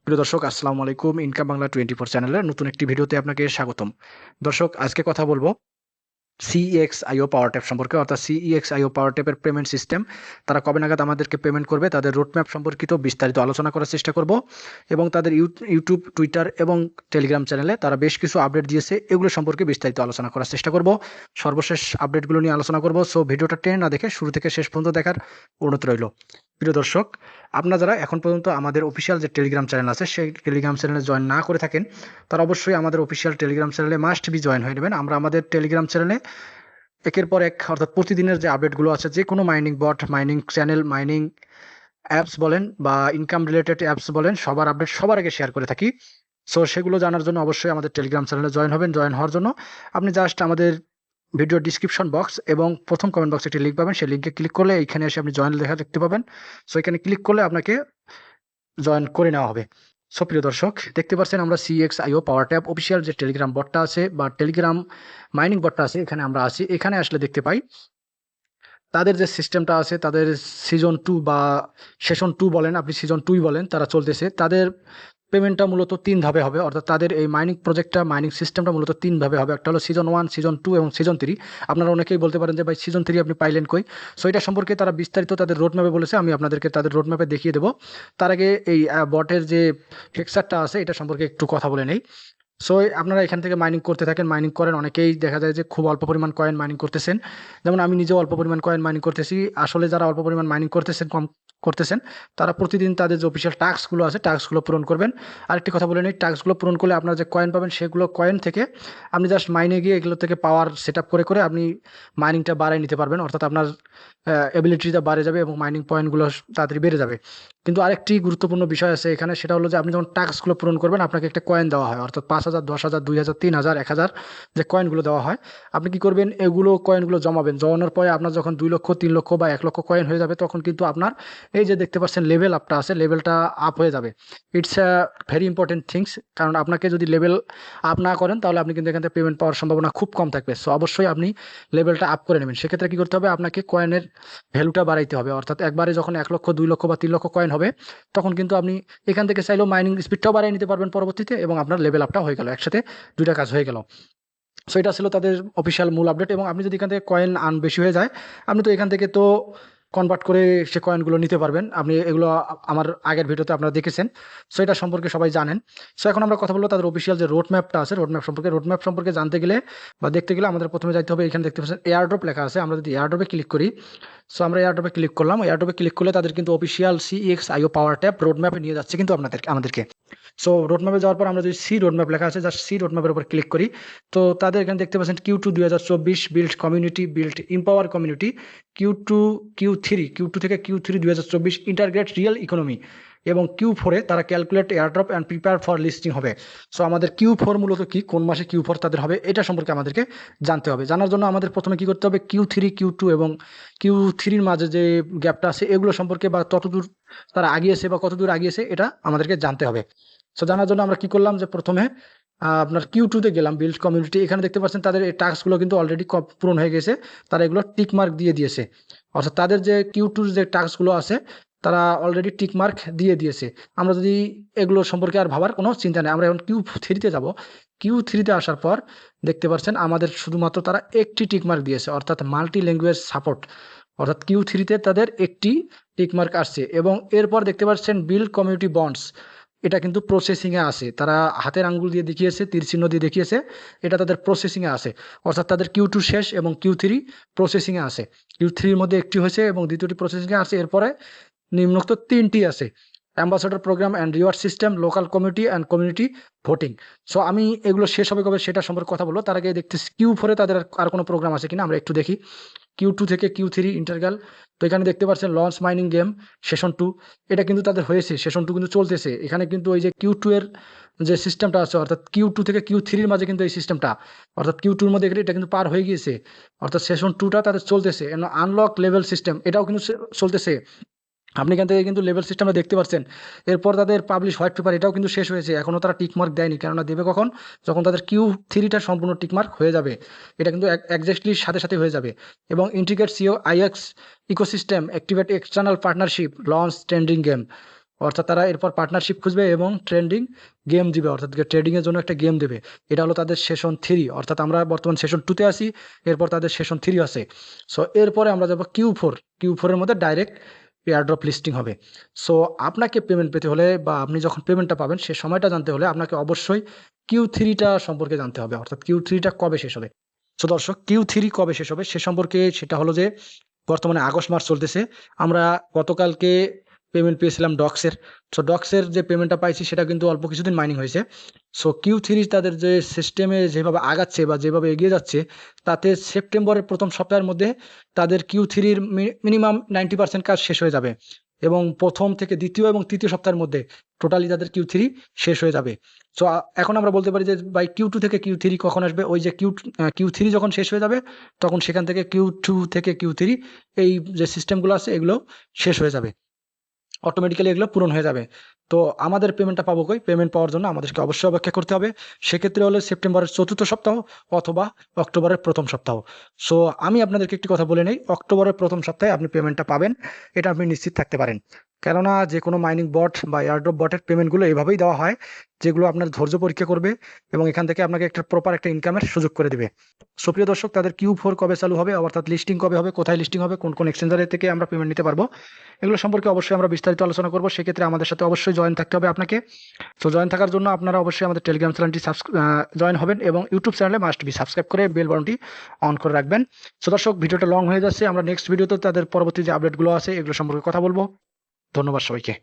প্রিয় দর্শক, আসসালামু আলাইকুম। ইনকাম বাংলা 24 চ্যানেলের নতুন একটি ভিডিওতে আপনাকে স্বাগতম। দর্শক, আজকে কথা বলবো সিইএক্সআইও পাওয়ার ট্যাপ সম্পর্কে, অর্থাৎ সিইএক্সআইও পাওয়ার ট্যাপের পেমেন্ট সিস্টেম। তারা কবে নাগাদ আমাদেরকে পেমেন্ট করবে, তাদের রোডম্যাপ সম্পর্কিত বিস্তারিত আলোচনা করার চেষ্টা করব এবং তাদের ইউটিউব, টুইটার এবং টেলিগ্রাম চ্যানেলে তারা বেশ কিছু আপডেট দিয়েছে, এগুলো সম্পর্কে বিস্তারিত আলোচনা করার চেষ্টা করব। সর্বশেষ আপডেটগুলো নিয়ে আলোচনা করব। সো ভিডিওটা টেনে না দেখে শুরু থেকে শেষ পর্যন্ত দেখার অনুরোধ রইল। প্রিয় দর্শক, আপনারা যারা এখন পর্যন্ত আমাদের অফিসিয়াল যে টেলিগ্রাম চ্যানেল আছে সেই টেলিগ্রাম চ্যানেলে জয়েন না করে থাকেন, তারা অবশ্যই আমাদের অফিসিয়াল টেলিগ্রাম চ্যানেলে মাস্ট বি জয়েন হয়ে নেবেন। আমরা আমাদের টেলিগ্রাম চ্যানেলে একের পর এক, অর্থাৎ প্রতিদিনের যে আপডেটগুলো আছে, যে কোনো মাইনিং বট, মাইনিং চ্যানেল, মাইনিং অ্যাপস বলেন বা ইনকাম রিলেটেড অ্যাপস বলেন, সবার আপডেট সবার আগে শেয়ার করে থাকি। সো সেগুলো জানার জন্য অবশ্যই আমাদের টেলিগ্রাম চ্যানেলে জয়েন হবেন। জয়েন হওয়ার জন্য আপনি জাস্ট আমাদের ভিডিও ডিসক্রিপশন বক্স এবং প্রথম কমেন্ট বক্সে একটি লিঙ্ক পাবেন, সেই লিঙ্কে ক্লিক করলে এইখানে এসে আপনি জয়েন লেখা দেখতে পাবেন। সো এখানে ক্লিক করলে আপনাকে জয়েন করে নেওয়া হবে। সো প্রিয় দর্শক, দেখতে পাচ্ছেন আমরা সিএক্সআইও পাওয়ার ট্যাপ অফিসিয়াল যে টেলিগ্রাম বটটা আছে বা টেলিগ্রাম মাইনিং বটটা আছে, এখানে আমরা আছি। এখানে আসলে দেখতে পাই তাদের যে সিস্টেমটা আছে, তাদের সিজন 2 বা সেশন 2 বলেন, আপনি সিজন 2 বলেন, তারা চলতেছে। তাদের পেমেন্টটা মূলত 3 ধাপে হবে, অর্থাৎ তাদের এই মাইনিং প্রজেক্টটা, মাইনিং সিস্টেমটা মূলত 3 ভাবে হবে। একটা হলো সিজন 1, সিজন 2 এবং সিজন 3। আপনারা অনেকেই বলতে পারেন যে ভাই, সিজন 3 আপনি পাইলেন কই? সো এটা সম্পর্কে তারা বিস্তারিত তাদের রোড ম্যাপে বলেছে, আমি আপনাদেরকে তাদের রোড ম্যাপে দেখিয়ে দেবো। তার আগে এই বটের যে ফিক্সারটা আছে এটা সম্পর্কে একটু কথা বলে নেই। সো আপনারা এখান থেকে মাইনিং করতে থাকেন, মাইনিং করেন। অনেকেই দেখা যায় যে খুব অল্প পরিমাণ কয়েন মাইনিং করতেছেন, যেমন আমি নিজেও অল্প পরিমাণ কয়েন মাইনিং করতেছি। আসলে যারা অল্প পরিমাণ মাইনিং করতেছেন, কম করতেছেন, তারা প্রতিদিন তাদের যে অফিসিয়াল টাস্কগুলো আছে টাস্কগুলো পূরণ করবেন। আরেকটি কথা বলে নিই, টাস্কগুলো পূরণ করলে আপনার যে কয়েন পাবেন, সেগুলো কয়েন থেকে আপনি জাস্ট মাইনে গিয়ে এগুলো থেকে পাওয়ার সেট আপ করে করে আপনি মাইনিংটা বাড়ায় নিতে পারবেন, অর্থাৎ আপনার এবিলিটিটা বাড়ে যাবে এবং মাইনিং পয়েন্টগুলো তাড়াতাড়ি বেড়ে যাবে। কিন্তু আরেকটি গুরুত্বপূর্ণ বিষয় আছে এখানে, সেটা হলো যে আপনি যখন টাস্কগুলো পূরণ করবেন, আপনাকে একটা কয়েন দেওয়া হয়, অর্থাৎ 5,000, 10,000, 2,000, 3,000, 1,000 যে কয়েনগুলো দেওয়া হয়। আপনি কি করবেন, এগুলো কয়েনগুলো জমাবেন। জমানোর পরে আপনার যখন 2 লক্ষ, 3 লক্ষ বা 1 লক্ষ কয়েন হয়ে যাবে, তখন কিন্তু আপনার এই যে দেখতে পাচ্ছেন লেভেল আপটা আছে, লেভেলটা আপ হয়ে যাবে। It's a very important things, কারণ আপনাকে যদি লেভেল আপ না করেন, তাহলে আপনি কিন্তু এখান থেকে পেমেন্ট পাওয়ার সম্ভাবনা খুব কম থাকবে। সো অবশ্যই আপনি লেভেলটা আপ করে নেবেন। সেক্ষেত্রে কি করতে হবে, আপনাকে কয়েনের ভ্যালুটা বাড়াইতে হবে, অর্থাৎ একবারে যখন 1 লক্ষ, 2 লক্ষ বা 3 লক্ষ কয়েন হবে, তখন কিন্তু আপনি এখান থেকে চাইলেও মাইনিং স্পিডটাও বাড়িয়ে নিতে পারবেন পরবর্তীতে, এবং আপনার লেভেল আপটাও হয়ে গেল, একসাথে দুইটা কাজ হয়ে গেল। সো এটা ছিল তাদের অফিসিয়াল মূল আপডেট। এবং আপনি যদি এখান থেকে কয়েন আর্ন বেশি হয়ে যায়, আপনি তো এখান থেকে তো কনভার্ট করে সে কয়েনগুলো নিতে পারবেন। আপনি এগুলো আমার আগের ভিডিওতে আপনারা দেখেছেন। সো এটা সম্পর্কে সবাই জানেন। সো এখন আমরা কথা বলবো তাদের অফিসিয়াল যে রোড ম্যাপটা আছে, রোড ম্যাপ সম্পর্কে। রোড ম্যাপ সম্পর্কে জানতে গেলে বা দেখতে গেলে আমাদের প্রথমে যাইতে হবে, এখানে দেখতে পাচ্ছেন এয়ারড্রপ লেখা আছে। আমরা যদি এয়ারড্রপে ক্লিক করি, সো আমরা এয়ারড্রপে ক্লিক করলাম। এয়ারড্রপে ক্লিক করলে তাদের কিন্তু অফিসিয়াল সিএক্সআইও পাওয়ার ট্যাপ রোড ম্যাপে নিয়ে যাচ্ছে কিন্তু আমাদেরকে। সো রোড ম্যাপে যাওয়ার পর আমরা যদি সি রোড ম্যাপ লেখা আছে, জাস্ট সি রোড ম্যাপের উপর ক্লিক করি, তো তাদের এখানে দেখতে পাচ্ছেন Q2 2024 build community, build empower community, Q2, Q2 থেকে Q3 2024 ইন্টারগ্রেট রিয়েল ইকোনমি, এবং Q4 তারা calculate airdrop and prepare for listing হবে। সো আমাদের Q4 মূলত কি, কোন মাসে Q4 তাদের হবে, এটা সম্পর্কে আমাদেরকে জানতে হবে। জানার জন্য আমাদের প্রথমে কি করতে হবে, Q3, Q2 এবং Q3 মাঝে যে গ্যাপটা আছে, এগুলো সম্পর্কে বা ততদূর তারা আগিয়েছে বা কতদূর আগিয়েছে, এটা আমাদেরকে জানতে হবে। সো জানার জন্য আমরা কি করলাম, যে প্রথমে আপনার Q2 তে গেলাম, বিল্ড কমিউনিটি। এখানে দেখতে পাচ্ছেন তাদের এই টাস্কগুলো কিন্তু অলরেডি পূরণ হয়ে গেছে, তারা এগুলো টিক মার্ক দিয়ে দিয়েছে। অর্থাৎ তাদের যে Q2 যে টাস্কগুলো আছে, তারা অলরেডি টিক মার্ক দিয়ে দিয়েছে। আমরা যদি এগুলো সম্পর্কে আর ভাবার কোনো চিন্তা নেই। আমরা এখন Q3 তে যাব। Q3 তে আসার পর দেখতে পাচ্ছেন আমাদের শুধুমাত্র তারা একটি টিক মার্ক দিয়েছে, অর্থাৎ মাল্টি ল্যাঙ্গুয়েজ সাপোর্ট। অর্থাৎ Q3 তে তাদের একটি টিক মার্ক আসছে। এবং এরপর দেখতে পাচ্ছেন বিল্ড কমিউনিটি বন্ডস, এটা কিন্তু প্রসেসিংয়ে আছে। তারা হাতের আঙ্গুল দিয়ে দেখিয়েছে, তীর চিহ্ন দিয়ে দেখিয়েছে, এটা তাদের প্রসেসিংয়ে আছে। অর্থাৎ তাদের Q2 শেষ এবং Q3 প্রসেসিংয়ে আছে। Q3-র মধ্যে একটি হয়েছে এবং দ্বিতীয়টি প্রসেসিংয়ে আছে। এরপরে নিম্নোক্ত 3টি আছে: ambassador program and reward system, local community and community voting. So আমি এগুলো শেষ হবে কবে সেটা সম্পর্কে কথা বলবো। তার আগে দেখতেছি Q4-এ তাদের আর কোনো প্রোগ্রাম আছে কিনা, আমরা একটু দেখি। Q2 থেকে Q3 ইন্টারগ্যাল। তো এখানে দেখতে পাচ্ছেন লঞ্চ মাইনিং গেম সেশন 2, এটা কিন্তু তাদের হয়েছে, সেশন 2 কিন্তু চলতেছে। এখানে কিন্তু ওই যে Q2 এর যে সিস্টেমটা আছে, অর্থাৎ Q2 থেকে Q3-র মাঝে কিন্তু এই সিস্টেমটা, অর্থাৎ Q2-র মধ্যে এটা কিন্তু পার হয়ে গিয়েছে, অর্থাৎ সেশন 2টা তাদের চলতেছে। আনলক লেভেল সিস্টেম, এটাও কিন্তু চলতেছে। আপনি এখান থেকে কিন্তু লেভেল সিস্টেমটা দেখতে পাচ্ছেন। এরপর তাদের পাবলিশ হোয়াইট পেপার, এটাও কিন্তু শেষ হয়েছে। এখনও তারা টিকমার্ক দেয়নি, কেননা দেবে কখন, যখন তাদের Q3টা সম্পূর্ণ টিকমার্ক হয়ে যাবে। এটা কিন্তু একজাক্টলি সাথে সাথে হয়ে যাবে। এবং ইন্টিগ্রেট সিও আইএক্স ecosystem, activate external partnership, launch trending game. অর্থাৎ তারা এরপর পার্টনারশিপ খুঁজবে এবং ট্রেন্ডিং গেম দিবে, অর্থাৎ ট্রেডিংয়ের জন্য একটা গেম দেবে। এটা হলো তাদের সেশন 3, অর্থাৎ আমরা বর্তমান সেশন 2-তে আছি, এরপর তাদের সেশন 3 আছে। সো এরপরে আমরা যাবো Q4 এর মধ্যে ডাইরেক্ট এয়ারড্রপ লিস্টিং হবে। সো আপনাকে পেমেন্ট পেতে হলে বা আপনি যখন পেমেন্টটা পাবেন সে সময়টা জানতে হলে আপনাকে অবশ্যই Q3টা সম্পর্কে জানতে হবে, অর্থাৎ Q3টা কবে শেষ হবে। সো দর্শক, Q3 কবে শেষ হবে সে সম্পর্কে সেটা হলো যে বর্তমানে আগস্ট মাস চলতেছে। আমরা গতকালকে পেমেন্ট পেয়েছিলাম ডক্সের। সো ডক্সের যে পেমেন্টটা পাইছি সেটা কিন্তু অল্প কিছুদিন মাইনিং হয়েছে। সো Q3 তাদের যে সিস্টেমে যেভাবে আগাচ্ছে বা যেভাবে এগিয়ে যাচ্ছে, তাতে সেপ্টেম্বরের প্রথম সপ্তাহের মধ্যে তাদের Q3-র মিনিমাম 90% কাজ শেষ হয়ে যাবে এবং প্রথম থেকে দ্বিতীয় এবং তৃতীয় সপ্তাহের মধ্যে টোটালি তাদের Q3 শেষ হয়ে যাবে। সো এখন আমরা বলতে পারি যে বাই Q2 থেকে Q3 কখন আসবে, ওই যে Q3 যখন শেষ হয়ে যাবে তখন সেখান থেকে Q2 থেকে Q3 এই যে সিস্টেমগুলো আছে এগুলো শেষ হয়ে যাবে, অটোমেটিক্যালি এগুলো পূরণ হয়ে যাবে। তো আমাদের পেমেন্টটা পাবো কই? পেমেন্ট পাওয়ার জন্য আমাদেরকে অবশ্যই অপেক্ষা করতে হবে। সেক্ষেত্রে হলো সেপ্টেম্বরের 4র্থ সপ্তাহ অথবা অক্টোবরের 1ম সপ্তাহ। সো আমি আপনাদেরকে একটি কথা বলে নেই, অক্টোবরের 1ম সপ্তাহে আপনি পেমেন্টটা পাবেন, এটা আপনি নিশ্চিত থাকতে পারেন। কেননা যে কোনো মাইনিং বট বা এয়ারড্রপ বটের পেমেন্টগুলো এভাবেই দেওয়া হয়, যেগুলো আপনার ধৈর্য পরীক্ষা করবে এবং এখান থেকে আপনাকে একটা প্রপার একটা ইনকামের সুযোগ করে দিবে। সুপ্রিয় দর্শক, তাদের Q4 কবে চালু হবে, অর্থাৎ লিস্টিং কবে হবে, কোথায় লিস্টিং হবে, কোন কোন এক্সচেঞ্জারের থেকে আমরা পেমেন্ট নিতে পারবো, এগুলো সম্পর্কে অবশ্যই আমরা বিস্তারিত আলোচনা করবো। সেক্ষেত্রে আমাদের সাথে অবশ্যই জয়েন থাকতে হবে আপনাকে। তো জয়েন থাকার জন্য আপনারা অবশ্যই আমাদের টেলিগ্রাম চ্যানেলটি জয়েন হবেন এবং ইউটিউব চ্যানেলে মাস্ট বি সাবস্ক্রাইব করে বেল বাটনটি অন করে রাখবেন। সো দর্শক, ভিডিওটা লং হয়ে যাচ্ছে, আমরা নেক্সট ভিডিওতে তাদের পরবর্তী যে আপডেটগুলো আছে এগুলো সম্পর্কে কথা বলবো। ধন্যবাদ সবাইকে।